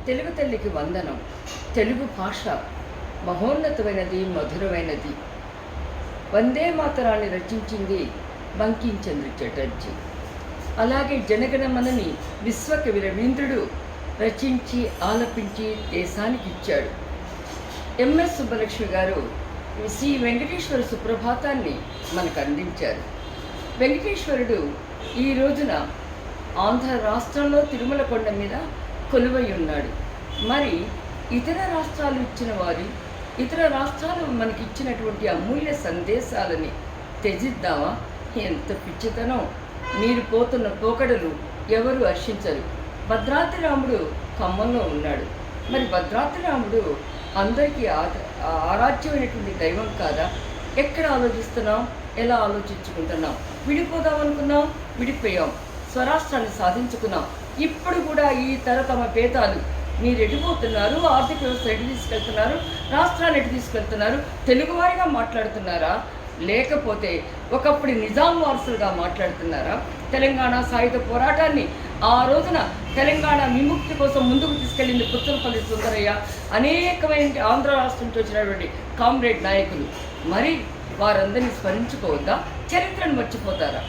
తెలుగు తల్లికి వందనం. తెలుగు భాష మహోన్నతమైనది, మధురమైనది. వందే మాతరాన్ని రచించింది బంకించంద్ర చటర్జీ. అలాగే జనగణమనని విశ్వకవి రవీంద్రుడు రచించి ఆలపించి దేశానికి ఇచ్చాడు. ఎంఎస్ సుబ్బలక్ష్మి గారు శ్రీ వెంకటేశ్వర సుప్రభాతాన్ని మనకు అందించారు. వెంకటేశ్వరుడు ఈ రోజున ఆంధ్ర రాష్ట్రంలో తిరుమల కొండ మీద కొలువై ఉన్నాడు. మరి ఇతర రాష్ట్రాలు ఇచ్చిన వారి ఇతర రాష్ట్రాలు మనకి ఇచ్చినటువంటి అమూల్య సందేశాలని త్యజిద్దామా? ఎంత పిచ్చితనం! మీరు పోతున్న పోకడలు ఎవరు హర్షించరు. భద్రాద్రి రాముడు ఖమ్మంలో ఉన్నాడు. మరి భద్రాద్రి రాముడు అందరికీ ఆరాధ్యమైనటువంటి దైవం కాదా? ఎక్కడ ఆలోచిస్తున్నాం? ఎలా ఆలోచించుకుంటున్నాం? విడిపోదామనుకున్నాం, విడిపోయాం. స్వరాష్ట్రాన్ని సాధించుకున్నాం. ఇప్పుడు కూడా ఈ తమ పేతాలు మీరు ఎడిపోతున్నారు, ఆర్థిక వ్యవస్థ ఎటు తీసుకెళ్తున్నారు, రాష్ట్రాన్ని ఎటు తీసుకెళ్తున్నారు? తెలుగువారిగా మాట్లాడుతున్నారా, లేకపోతే ఒకప్పుడు నిజాం వారసులుగా మాట్లాడుతున్నారా? తెలంగాణ సాయుధ పోరాటాన్ని ఆ రోజున తెలంగాణ విముక్తి కోసం ముందుకు తీసుకెళ్ళింది పుచ్చలపల్లి సుందరయ్య, అనేకమైన ఆంధ్ర రాష్ట్రం నుంచి వచ్చినటువంటి కామ్రేడ్ నాయకులు. మరి వారందరినీ స్మరించుకోవద్దా? చరిత్రను మర్చిపోతారా?